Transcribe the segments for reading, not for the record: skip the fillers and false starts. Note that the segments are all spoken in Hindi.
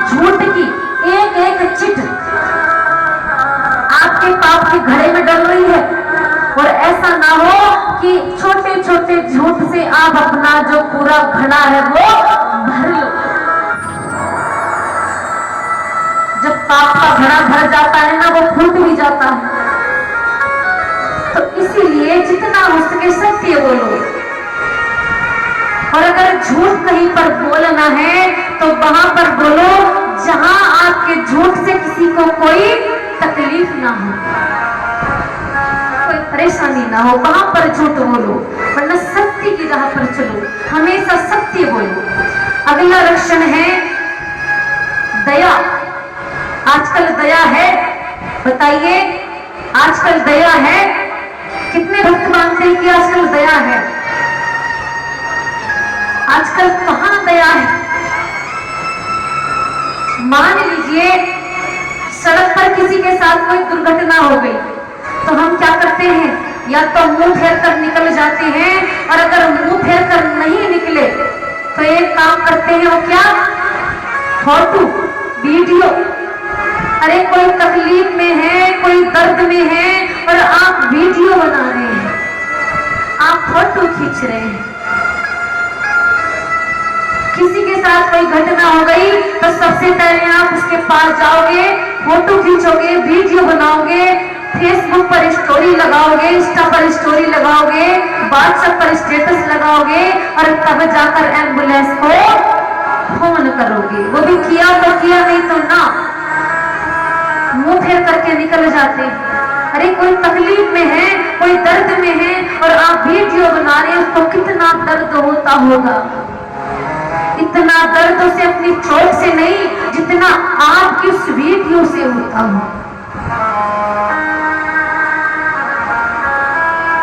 झूठ की एक एक चिट आपके पाप के घड़े में डल रही है। और ऐसा ना हो कि छोटे छोटे झूठ से आप अपना जो पूरा घड़ा है वो भर लो। जब पाप का घड़ा भर जाता है ना, वो फूट भी जाता है। तो इसीलिए जितना हो सके सत्य बोलो। और अगर झूठ कहीं पर बोलना है तो वहां पर बोलो जहां आपके झूठ से किसी को कोई तकलीफ ना हो, कोई परेशानी ना हो, वहां पर झूठ बोलो। वरना सत्य की राह पर चलो, हमेशा सत्य बोलो। अगला लक्षण है दया। आजकल दया है? बताइए, आजकल दया है? कितने भक्त मानते हैं कि आजकल दया है? आजकल कहां दया है? मान लीजिए सड़क पर किसी के साथ कोई दुर्घटना हो गई तो हम क्या करते हैं? या तो मुंह फेर कर निकल जाते हैं, और अगर मुंह फेर कर नहीं निकले तो एक काम करते हैं, वो क्या? Photo, video. अरे कोई तकलीफ में है, कोई दर्द में है और आप वीडियो बना रहे हैं, आप फोटो खींच रहे हैं। किसी के साथ कोई घटना हो गई तो सबसे पहले आप उसके पास जाओगे, फोटो खींचोगे, वीडियो बनाओगे, फेसबुक पर स्टोरी लगाओगे, इंस्टा पर स्टोरी लगाओगे, व्हाट्सएप पर स्टेटस लगाओगे और तब जाकर एम्बुलेंस को फोन करोगे। वो भी किया तो किया, नहीं तो ना, मुंह फेर करके निकल जाते हैं। अरे कोई तकलीफ में है, कोई दर्द में है और आप वीडियो बना रहे हैं, उसको कितना दर्द होता होगा। इतना दर्द उसे अपनी चोट से नहीं जितना आपकी उस वीडियो से होता हो।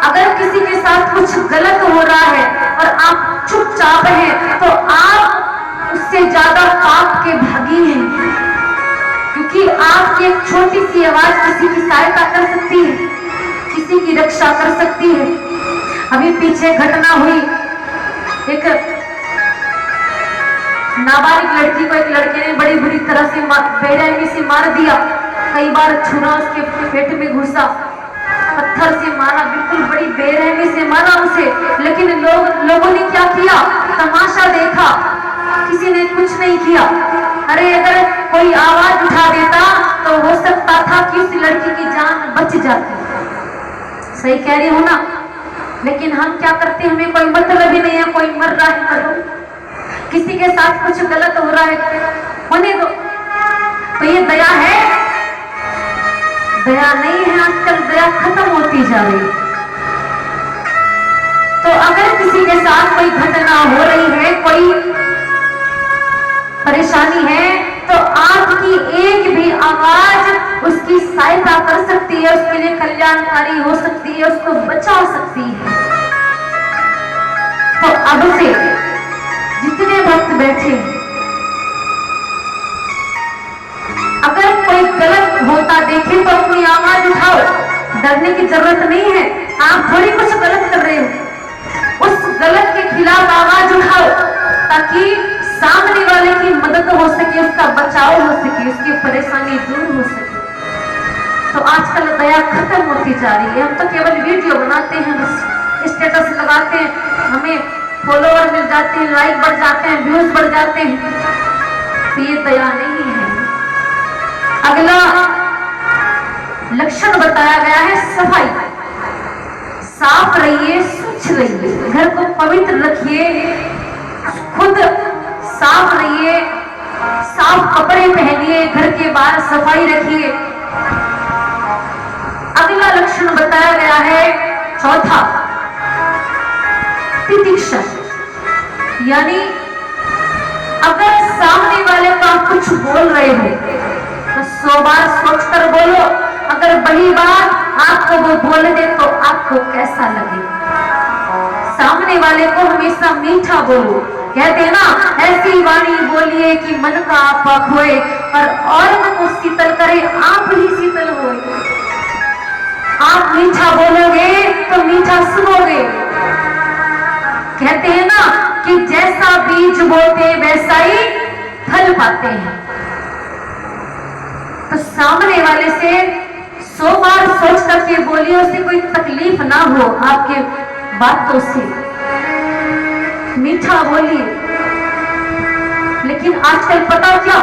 अगर किसी के साथ कुछ गलत हो रहा है और आप चुपचाप हैं तो आप उससे ज्यादा पाप के भागी हैं, क्योंकि आपकी एक छोटी सी आवाज किसी की सहायता कर सकती है, किसी की रक्षा कर सकती है। अभी पीछे घटना हुई, एक नाबालिग लड़की को एक लड़के ने बड़ी बुरी तरह से बेरहमी से मार दिया। कई बार छुरा उसके पेट में घुसा, पत्थर से मारा, बिल्कुल बड़ी बेरहमी से मारा उसे। लेकिन लोगों ने क्या किया? तमाशा देखा, किसी ने कुछ नहीं किया। अरे अगर कोई आवाज उठा देता तो हो सकता था कि उस लड़की की जान बच जाती। सही कह रही हूं ना? लेकिन हम क्या करते हैं, हमें कोई मतलब ही नहीं है, कोई मर रहा है मरो, किसी के साथ कुछ गलत हो रहा है होने दो। तो ये दया है? दया नहीं है। आजकल दया खत्म होती जा रही। तो अगर किसी के साथ कोई घटना हो रही है, कोई परेशानी है, तो आपकी एक भी आवाज उसकी सहायता कर सकती है, उसके लिए कल्याणकारी हो सकती है, उसको बचा सकती है। तो अब से जितने भक्त बैठे, अगर कोई गलत होता देखे तो अपनी आवाज उठाओ, डरने की जरूरत नहीं है। आप थोड़ी कुछ गलत कर रहे हो, उस गलत के खिलाफ आवाज उठाओ ताकि सामने वाले की मदद हो सके, उसका बचाव हो सके, उसकी परेशानी दूर हो सके। तो आजकल दया खत्म होती जा रही है। हम तो केवल वीडियो बनाते हैं, बस स्टेटस लगाते हैं, हमें फॉलोवर मिल जाते हैं, लाइक बढ़ जाते हैं, व्यूज बढ़ जाते हैं। तो ये दया नहीं है। अगला लक्षण बताया गया है सफाई। साफ रहिए, स्वच्छ रहिए, घर को पवित्र रखिए, खुद साफ रहिए, साफ कपड़े पहनिए, घर के बाहर सफाई रखिए। अगला लक्षण बताया गया है चौथा, तितिक्षा। यानी अगर सामने वाले को आप कुछ बोल रहे हो तो 100 बार सोच कर बोलो। अगर वही बात आपको वो बोल दे तो आपको कैसा लगे? सामने वाले को हमेशा मीठा बोलो। कहते हैं ना, ऐसी वाणी बोलिए कि मन का आपा खोए और मन को शीतल करे, आप ही शीतल होए। आप मीठा बोलोगे तो मीठा सुनोगे। कहते हैं ना कि जैसा बीज बोते वैसा ही फल पाते हैं। तो सामने वाले से 100 बार सोच करके बोलिए, उसे कोई तकलीफ ना हो आपके बातों से, मीठा बोलिए। लेकिन आजकल पता क्या,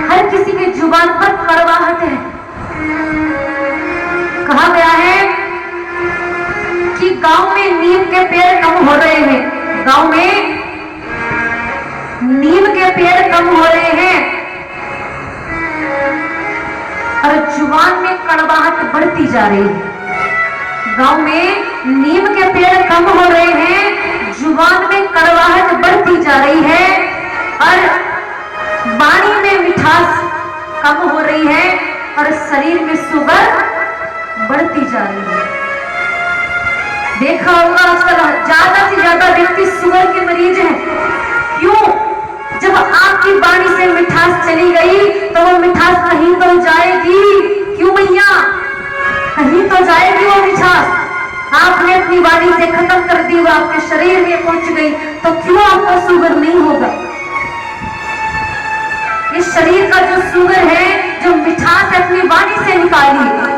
हर किसी के जुबान पर कड़वाहट है। कहा गया है कि गांव में नीम के पेड़ कम हो रहे हैं, गांव में नीम के पेड़ कम हो रहे हैं और जुबान में कड़वाहट बढ़ती जा रही है। गांव में नीम के पेड़ कम हो रहे हैं, जुबान में कड़वाहट बढ़ती जा रही है और वाणी में मिठास कम हो रही है और शरीर में शुगर बढ़ती जा रही है। देखा होगा आजकल ज्यादा से ज्यादा व्यक्ति शुगर के मरीज हैं। क्यों? जब आपकी वाणी से मिठास चली गई तो वो मिठास कहीं तो जाएगी। क्यों भैया? कहीं तो जाएगी वो मिठास। आपने अपनी वाणी से खत्म कर दी, वो आपके शरीर में पहुंच गई, तो क्यों आपको शुगर नहीं होगा? ये शरीर का जो शुगर है, जो मिठास है, अपनी वाणी से निकालिए।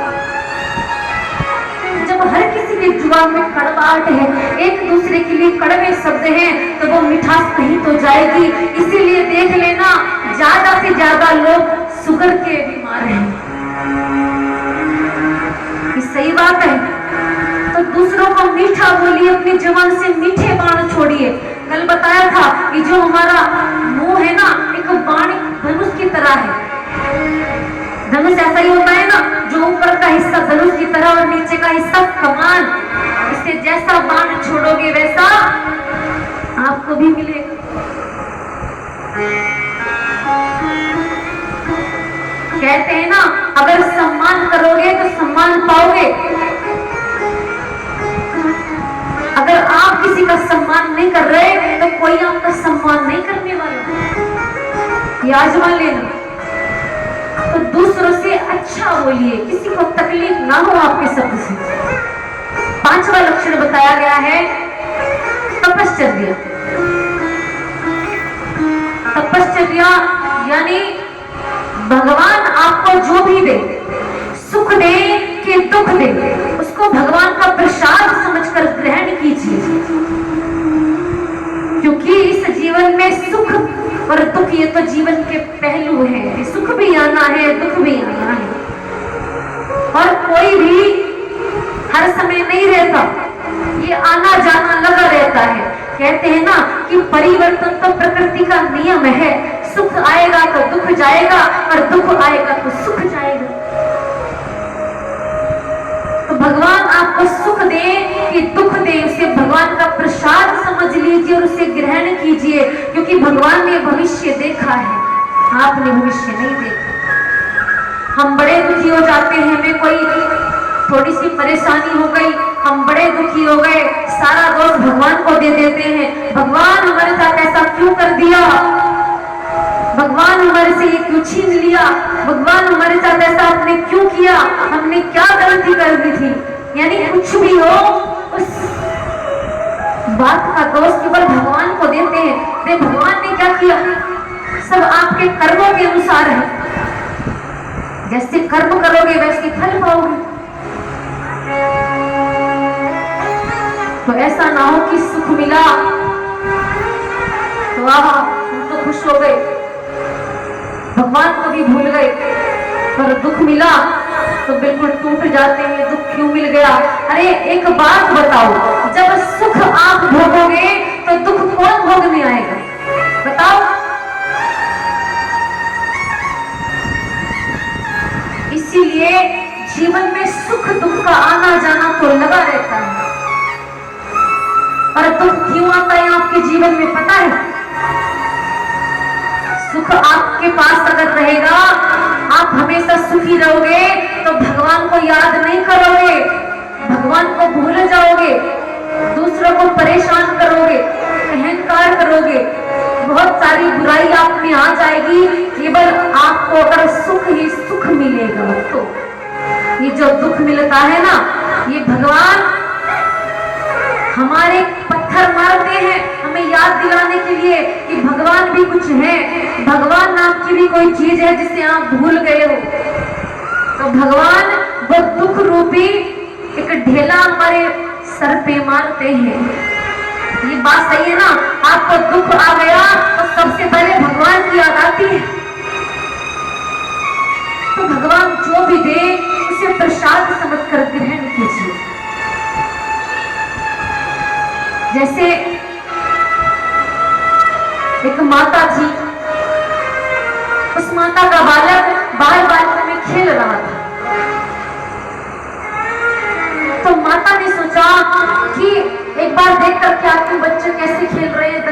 जब हर किसी के जुबान में कड़वाहट है, एक दूसरे के लिए कड़वे शब्द हैं, तो वो मिठास कहीं तो जाएगी। इसीलिए देख लेना, ज्यादा से ज्यादा लोग शुगर के बीमार हैं। ये सही बात है। तो दूसरों को मीठा बोलिए, अपनी जुबान से मीठे बाण छोड़िए। कल बताया था कि जो हमारा मुंह है ना, एक बाण धनुष की तरह है। धनुष ऐसा ही होता है ना, जो ऊपर का हिस्सा धनुष की तरह और नीचे का हिस्सा कमान। इससे जैसा बाण छोड़ोगे वैसा आपको भी मिलेगा। कहते हैं ना, अगर सम्मान करोगे तो सम्मान पाओगे। अगर आप किसी का सम्मान नहीं कर रहे तो कोई आपका सम्मान नहीं करने वाला। ये आजमा लेना। तो दूसरों से अच्छा बोलिए, किसी को तकलीफ ना हो आपके शब्द से। 5वां लक्षण बताया गया है तपश्चर्या। तपश्चर्या यानी भगवान आपको जो भी दे, सुख दे कि दुख दे, उसको भगवान का प्रसाद समझकर ग्रहण कीजिए। क्योंकि इस जीवन में सुख और दुख, ये तो जीवन के पहलू हैं। सुख भी आना है, दुख भी आना है, और कोई भी हर समय नहीं रहता। ये आना जाना लगा रहता है। कहते हैं ना कि परिवर्तन तो प्रकृति का नियम है। सुख आएगा तो दुख जाएगा और दुख आएगा तो सुख जाएगा। तो भगवान आपको सुख दे कि दुख दे, उसे भगवान का प्रसाद समझ लीजिए और उसे ग्रहण कीजिए। क्योंकि भगवान ने भविष्य देखा है, आपने भविष्य नहीं देखा। हम बड़े दुखी हो जाते हैं, हमें कोई थोड़ी सी परेशानी हो गई, हम बड़े दुखी हो गए, सारा दोष भगवान को दे देते हैं। भगवान हमारे साथ ऐसा क्यों कर दिया? भगवान हमारे से ये क्यों छीन लिया? भगवान हमारे साथ ऐसा आपने क्यों किया? हमने क्या गलती कर दी थी? यानी कुछ भी हो, उस बात का दोष केवल भगवान को देते हैं। वे भगवान ने क्या किया? सब आपके कर्मों के अनुसार है। जैसे कर्म करोगे वैसे फल पाओगे। तो ऐसा ना हो कि सुख मिला तो हम तो खुश हो गए, भगवान को भी भूल गए, पर दुख मिला तो बिल्कुल टूट जाते हैं। दुख क्यों मिल गया? अरे एक बात बताओ, जब सुख आप भोगोगे तो दुख कौन भोगने आएगा? बताओ। इसीलिए जीवन में सुख दुख का आना जाना तो लगा रहता है। और दुख क्यों आता है आपके जीवन में पता है? सुख आपके पास अगर रहेगा, आप हमेशा सुखी रहोगे, तो भगवान को याद नहीं करोगे, भगवान को भूल जाओगे, दूसरों को परेशान करोगे, अहंकार करोगे, बहुत सारी बुराई आप में आ जाएगी। केवल आपको अगर सुख ही सुख मिलेगा तो ये जो दुख मिलता है ना, ये भगवान हमारे पत्थर पत्थर मारते हैं हमें याद दिलाने के लिए कि भगवान भी कुछ है, भगवान नाम की भी कोई चीज है जिसे आप भूल गए हो। तो भगवान वो दुख रूपी एक ढेला हमारे सर पे मारते हैं। ये बात सही है ना? आपको दुख आ गया तो सबसे पहले भगवान की याद आती है। तो भगवान जो भी दे उसे प्रसाद समझकर ग्रहण कीजिए। जैसे एक माता थी, उस माता का बालक बाल बालकों में खेल रहा था। तो माता ने सोचा कि एक बार देखकर क्या बच्चे कैसे खेल रहे हैं।